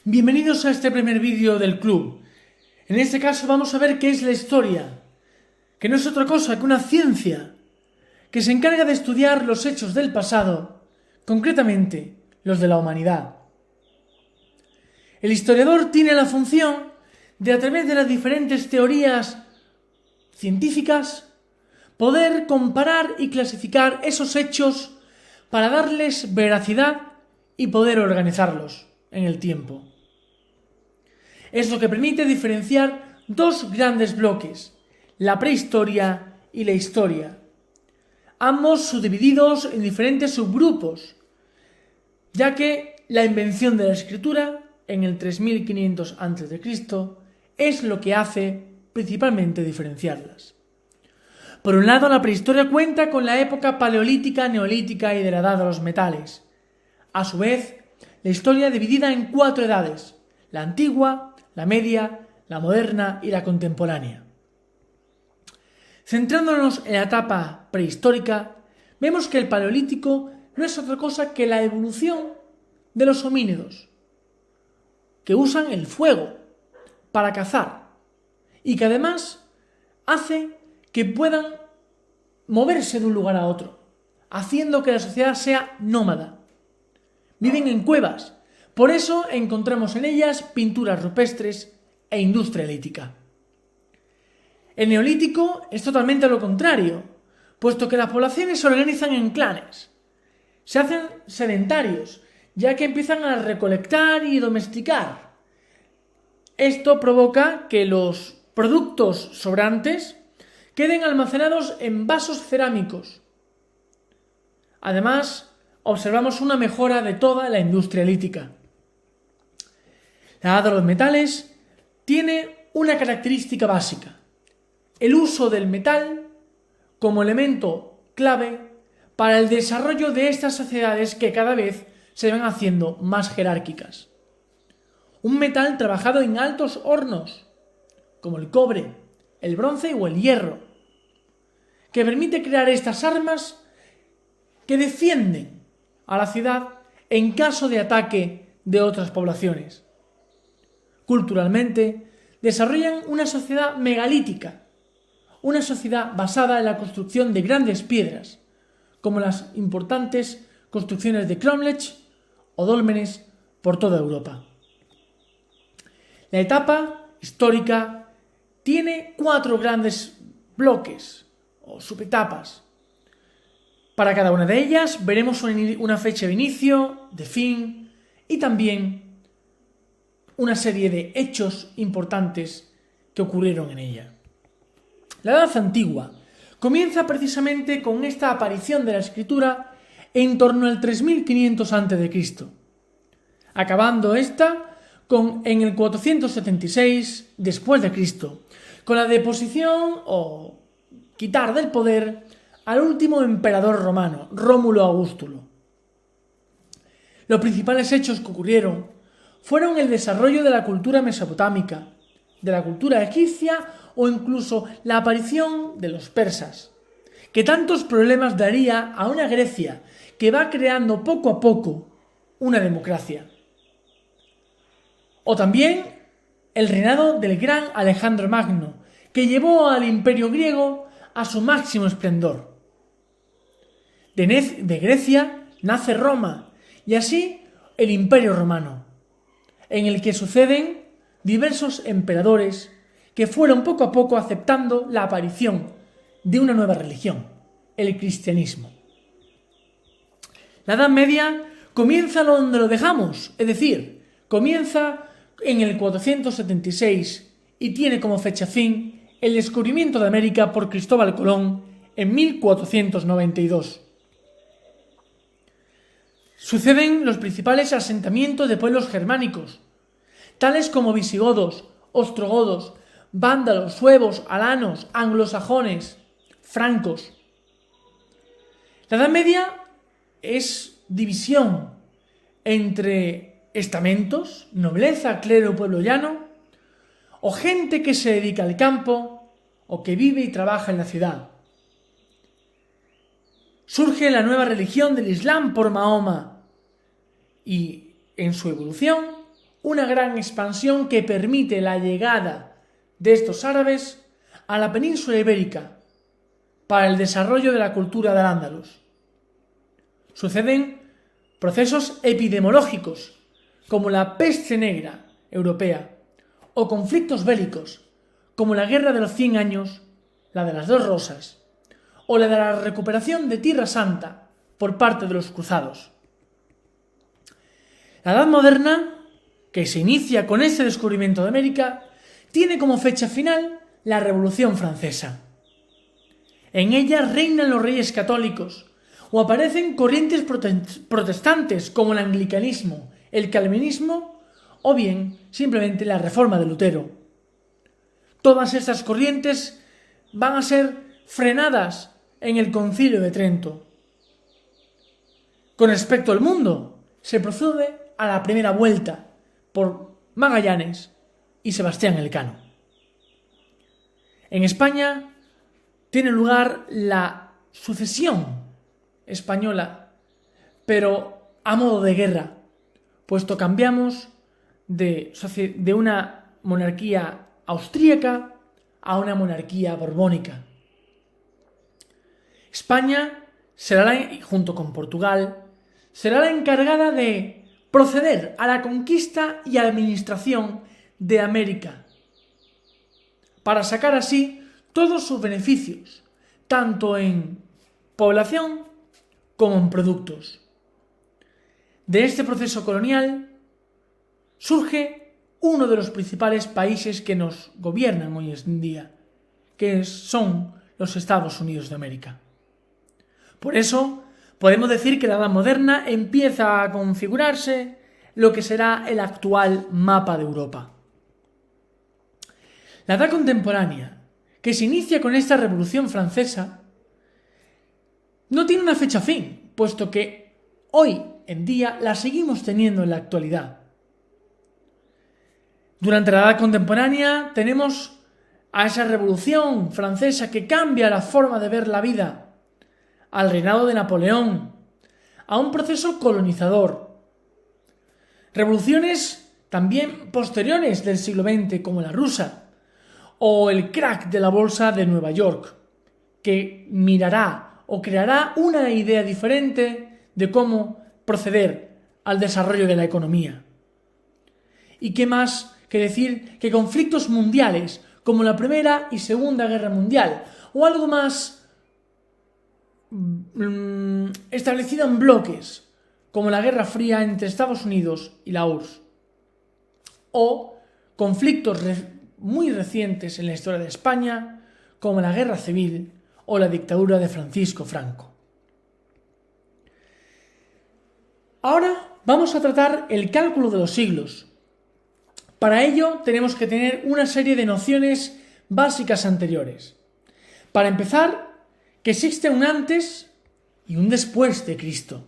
Bienvenidos a este primer vídeo del club. En este caso vamos a ver qué es la historia, que no es otra cosa que una ciencia que se encarga de estudiar los hechos del pasado, concretamente los de la humanidad. El historiador tiene la función de, a través de las diferentes teorías científicas, poder comparar y clasificar esos hechos para darles veracidad y poder organizarlos en el tiempo. Es lo que permite diferenciar dos grandes bloques, la prehistoria y la historia, ambos subdivididos en diferentes subgrupos, ya que la invención de la escritura en el 3500 a.C. es lo que hace principalmente diferenciarlas. Por un lado, la prehistoria cuenta con la época paleolítica, neolítica y de la edad de los metales. A su vez, la historia dividida en 4 edades: la antigua, la media, la moderna y la contemporánea. Centrándonos en la etapa prehistórica, vemos que el paleolítico no es otra cosa que la evolución de los homínidos, que usan el fuego para cazar y que además hace que puedan moverse de un lugar a otro, haciendo que la sociedad sea nómada. Viven en cuevas, por eso encontramos en ellas pinturas rupestres e industria lítica. El neolítico es totalmente lo contrario, puesto que las poblaciones se organizan en clanes. Se hacen sedentarios, ya que empiezan a recolectar y domesticar. Esto provoca que los productos sobrantes queden almacenados en vasos cerámicos. Además, observamos una mejora de toda la industria lítica. La edad de los metales tiene una característica básica: el uso del metal como elemento clave para el desarrollo de estas sociedades que cada vez se van haciendo más jerárquicas. Un metal trabajado en altos hornos, como el cobre, el bronce o el hierro, que permite crear estas armas que defienden a la ciudad en caso de ataque de otras poblaciones. Culturalmente, desarrollan una sociedad megalítica, una sociedad basada en la construcción de grandes piedras, como las importantes construcciones de cromlech o dólmenes por toda Europa. La etapa histórica tiene 4 grandes bloques o subetapas. Para cada una de ellas veremos una fecha de inicio, de fin y también una serie de hechos importantes que ocurrieron en ella. La Edad Antigua comienza precisamente con esta aparición de la escritura en torno al 3500 a.C., acabando esta en el 476 después de Cristo, con la deposición o quitar del poder al último emperador romano, Rómulo Augustulo. Los principales hechos que ocurrieron fueron el desarrollo de la cultura mesopotámica, de la cultura egipcia o incluso la aparición de los persas, que tantos problemas daría a una Grecia que va creando poco a poco una democracia. O también el reinado del gran Alejandro Magno, que llevó al imperio griego a su máximo esplendor. De Grecia nace Roma y así el Imperio Romano, en el que suceden diversos emperadores que fueron poco a poco aceptando la aparición de una nueva religión, el cristianismo. La Edad Media comienza donde lo dejamos, es decir, comienza en el 476 y tiene como fecha fin el descubrimiento de América por Cristóbal Colón en 1492. Suceden los principales asentamientos de pueblos germánicos, tales como visigodos, ostrogodos, vándalos, suevos, alanos, anglosajones, francos. La Edad Media es división entre estamentos, nobleza, clero, pueblo llano, o gente que se dedica al campo o que vive y trabaja en la ciudad. Surge la nueva religión del Islam por Mahoma y, en su evolución, una gran expansión que permite la llegada de estos árabes a la península ibérica para el desarrollo de la cultura del Al-Ándalus. Suceden procesos epidemiológicos como la peste negra europea o conflictos bélicos como la Guerra de los 100 años, la de las dos rosas, o la de la recuperación de Tierra Santa por parte de los cruzados. La Edad Moderna, que se inicia con este descubrimiento de América, tiene como fecha final la Revolución Francesa. En ella reinan los reyes católicos o aparecen corrientes protestantes como el anglicanismo, el calvinismo o bien simplemente la Reforma de Lutero. Todas estas corrientes van a ser frenadas en el Concilio de Trento. Con respecto al mundo, se procede a la primera vuelta por Magallanes y Sebastián Elcano. En España tiene lugar la sucesión española, pero a modo de guerra, puesto cambiamos de una monarquía austríaca a una monarquía borbónica. España será, junto con Portugal, será la encargada de proceder a la conquista y administración de América, para sacar así todos sus beneficios, tanto en población como en productos. De este proceso colonial surge uno de los principales países que nos gobiernan hoy en día, que son los Estados Unidos de América. Por eso, podemos decir que la Edad Moderna empieza a configurarse lo que será el actual mapa de Europa. La Edad Contemporánea, que se inicia con esta Revolución Francesa, no tiene una fecha fin, puesto que hoy en día la seguimos teniendo en la actualidad. Durante la Edad Contemporánea tenemos a esa Revolución Francesa que cambia la forma de ver la vida, al reinado de Napoleón, a un proceso colonizador. Revoluciones también posteriores del siglo XX, como la rusa, o el crack de la bolsa de Nueva York, que mirará o creará una idea diferente de cómo proceder al desarrollo de la economía. ¿Y qué más que decir que conflictos mundiales, como la Primera y Segunda Guerra Mundial, o algo más establecido en bloques, como la Guerra Fría entre Estados Unidos y la URSS, o conflictos muy recientes en la historia de España, como la Guerra Civil o la dictadura de Francisco Franco. Ahora vamos a tratar el cálculo de los siglos. Para ello tenemos que tener una serie de nociones básicas anteriores. Para empezar, que existe un antes y un después de Cristo.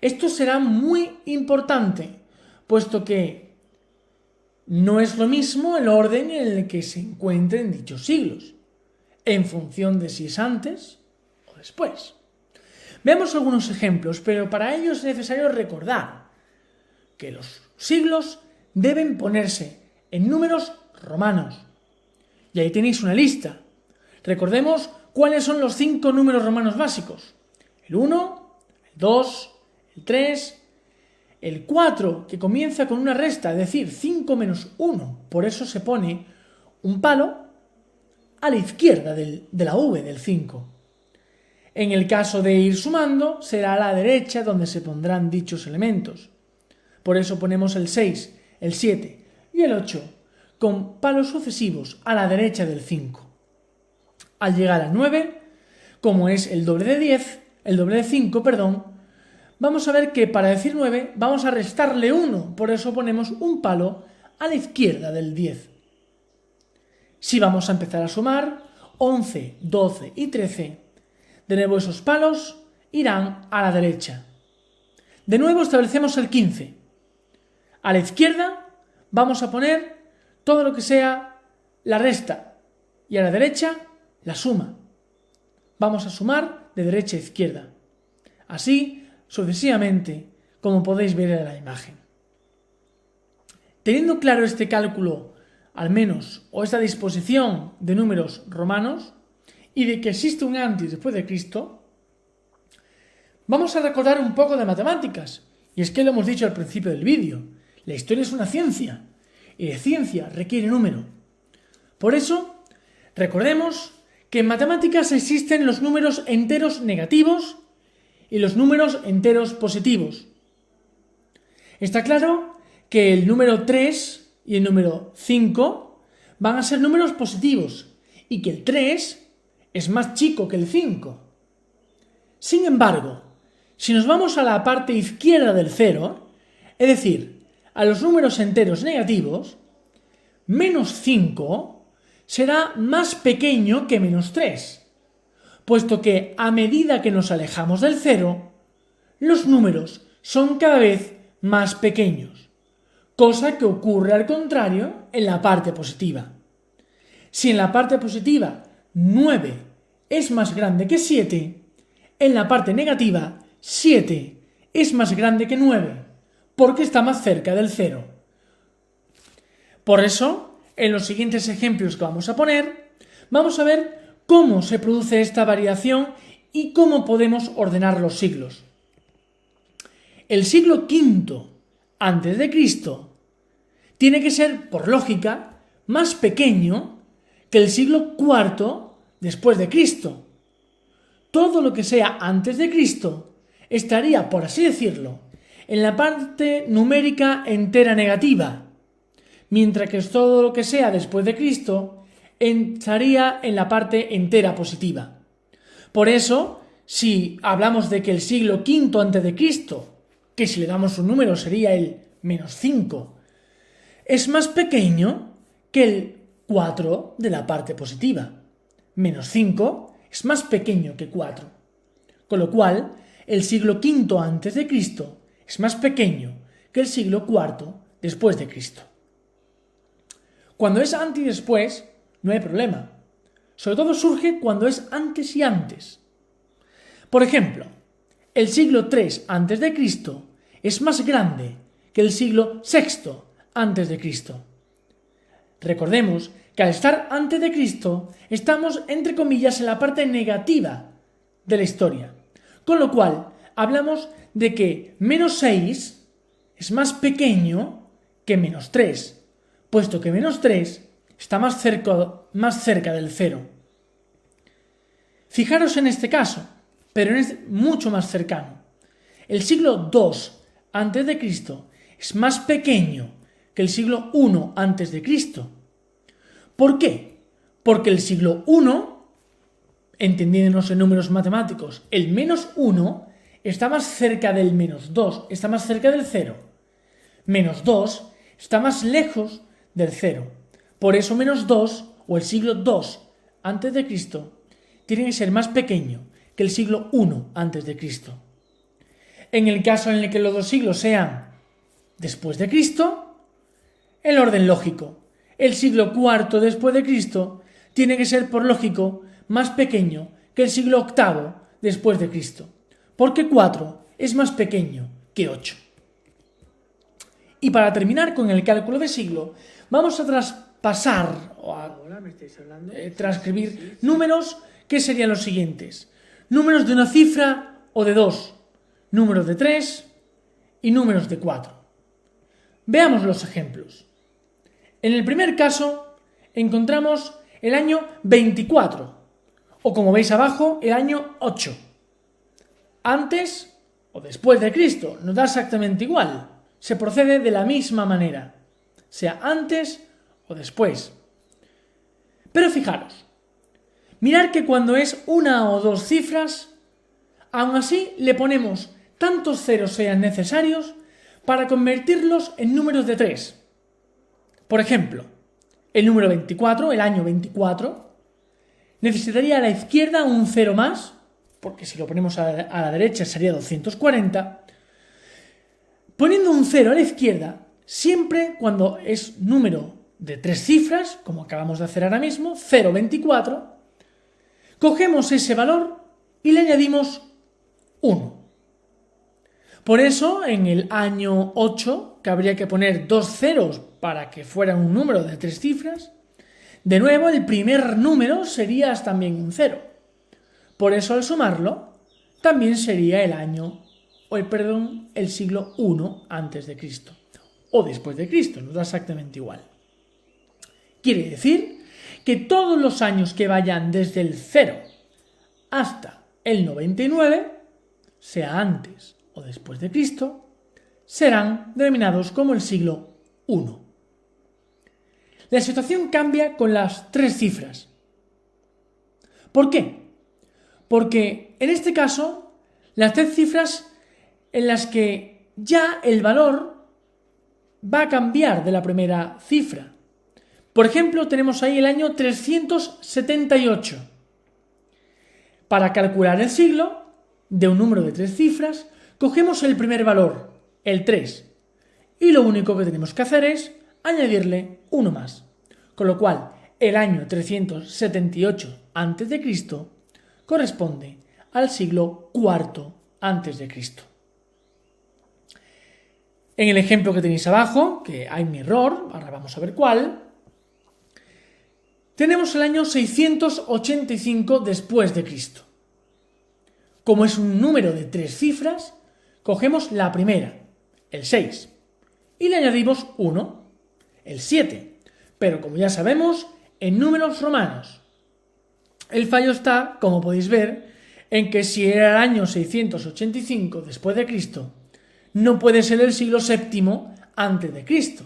Esto será muy importante, puesto que no es lo mismo el orden en el que se encuentren dichos siglos, en función de si es antes o después. Veamos algunos ejemplos, pero para ello es necesario recordar que los siglos deben ponerse en números romanos. Y ahí tenéis una lista. Recordemos cuáles son los 5 números romanos básicos. El 1, el 2, el 3, el 4, que comienza con una resta, es decir, 5 menos 1. Por eso se pone un palo a la izquierda de la V del 5. En el caso de ir sumando, será a la derecha donde se pondrán dichos elementos. Por eso ponemos el 6, el 7 y el 8 con palos sucesivos a la derecha del 5. Al llegar al 9, como es el doble de 5, vamos a ver que para decir 9 vamos a restarle 1, por eso ponemos un palo a la izquierda del 10. Si vamos a empezar a sumar, 11, 12 y 13, de nuevo esos palos irán a la derecha. De nuevo establecemos el 15. A la izquierda vamos a poner todo lo que sea la resta y a la derecha la suma. Vamos a sumar de derecha a izquierda. Así sucesivamente, como podéis ver en la imagen. teniendo claro este cálculo, al menos, o esta disposición de números romanos, y de que existe un antes después de Cristo, vamos a recordar un poco de matemáticas. Y es que lo hemos dicho al principio del vídeo, la historia es una ciencia, y de ciencia requiere número. Por eso, recordemos que en matemáticas existen los números enteros negativos y los números enteros positivos. Está claro que el número 3 y el número 5 van a ser números positivos y que el 3 es más chico que el 5. Sin embargo, si nos vamos a la parte izquierda del cero, es decir, a los números enteros negativos, menos 5 será más pequeño que menos 3, puesto que a medida que nos alejamos del cero, los números son cada vez más pequeños, cosa que ocurre al contrario en la parte positiva. Si en la parte positiva 9 es más grande que 7, en la parte negativa 7 es más grande que 9, porque está más cerca del cero. Por eso, en los siguientes ejemplos que vamos a poner, vamos a ver cómo se produce esta variación y cómo podemos ordenar los siglos. El siglo V antes de Cristo tiene que ser, por lógica, más pequeño que el siglo IV después de Cristo. Todo lo que sea antes de Cristo estaría, por así decirlo, en la parte numérica entera negativa, mientras que todo lo que sea después de Cristo estaría en la parte entera positiva. Por eso, si hablamos de que el siglo V antes de Cristo, que si le damos un número sería el menos 5, es más pequeño que el 4 de la parte positiva. Menos 5 es más pequeño que 4. Con lo cual, el siglo V antes de Cristo es más pequeño que el siglo IV después de Cristo. Cuando es antes y después, no hay problema. Sobre todo surge cuando es antes y antes. Por ejemplo, el siglo III antes de Cristo es más grande que el siglo VI antes de Cristo. Recordemos que al estar antes de Cristo estamos, entre comillas, en la parte negativa de la historia. Con lo cual, hablamos de que menos 6 es más pequeño que menos 3, puesto que menos 3 está más cerca del cero. Fijaros en este caso, pero es mucho más cercano. El siglo II antes de Cristo es más pequeño que el siglo I antes de Cristo. ¿Por qué? Porque el siglo I, entendiéndonos en números matemáticos, el menos 1 está más cerca del menos 2, está más cerca del cero. Menos 2 está más lejos del cero. Por eso menos 2 o el siglo II antes de Cristo tiene que ser más pequeño que el siglo I antes de Cristo. En el caso en el que los dos siglos sean después de Cristo, el orden lógico. El siglo IV después de Cristo tiene que ser, por lógico, más pequeño que el siglo VIII después de Cristo, porque 4 es más pequeño que 8. Y para terminar con el cálculo de siglo, vamos a traspasar o a transcribir números que serían los siguientes: números de una cifra o de 2, números de 3 y números de 4. Veamos los ejemplos. En el primer caso encontramos el año 24, o como veis abajo, el año 8. Antes o después de Cristo, nos da exactamente igual. Se procede de la misma manera, sea antes o después. Pero fijaros, mirad que cuando es una o dos cifras, aún así le ponemos tantos ceros sean necesarios para convertirlos en números de 3. Por ejemplo, el número 24, el año 24, necesitaría a la izquierda un 0 más, porque si lo ponemos a la derecha sería 240. Poniendo un 0 a la izquierda, siempre cuando es número de 3 cifras, como acabamos de hacer ahora mismo, 0,24, cogemos ese valor y le añadimos 1. Por eso, en el año 8, que habría que poner 2 ceros para que fuera un número de 3 cifras, de nuevo el primer número sería también un 0. Por eso, al sumarlo, también sería el siglo I antes de Cristo. O después de Cristo, nos da exactamente igual. Quiere decir que todos los años que vayan desde el 0 hasta el 99, sea antes o después de Cristo, serán denominados como el siglo I. La situación cambia con las 3 cifras. ¿Por qué? Porque en este caso, las 3 cifras en las que ya el valor va a cambiar de la primera cifra. Por ejemplo, tenemos ahí el año 378. Para calcular el siglo de un número de 3 cifras, cogemos el primer valor, el 3, y lo único que tenemos que hacer es añadirle uno más. Con lo cual, el año 378 a.C. corresponde al siglo IV a.C. En el ejemplo que tenéis abajo, que hay un error, ahora vamos a ver cuál, tenemos el año 685 después de Cristo. Como es un número de 3 cifras, cogemos la primera, el 6, y le añadimos 1, el 7. Pero como ya sabemos, en números romanos. El fallo está, como podéis ver, en que si era el año 685 después de Cristo, no puede ser el siglo VII antes de Cristo.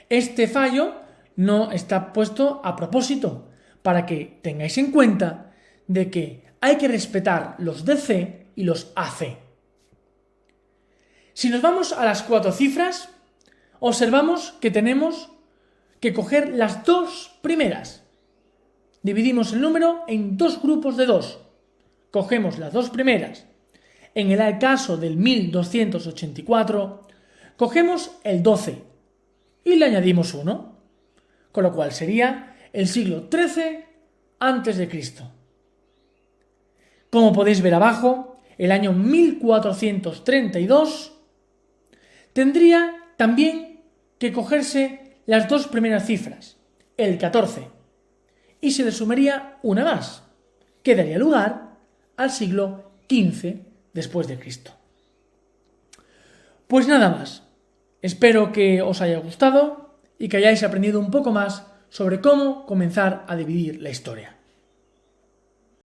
Este fallo no está puesto a propósito, para que tengáis en cuenta de que hay que respetar los DC y los AC. Si nos vamos a las 4 cifras, observamos que tenemos que coger las 2 primeras. Dividimos el número en 2 grupos de 2. Cogemos las 2 primeras. En el caso del 1284, cogemos el 12 y le añadimos 1, con lo cual sería el siglo XIII antes de Cristo. Como podéis ver abajo, el año 1432 tendría también que cogerse las 2 primeras cifras, el 14, y se le sumaría una más, que daría lugar al siglo XV después de Cristo. Pues nada más. Espero que os haya gustado y que hayáis aprendido un poco más sobre cómo comenzar a dividir la historia.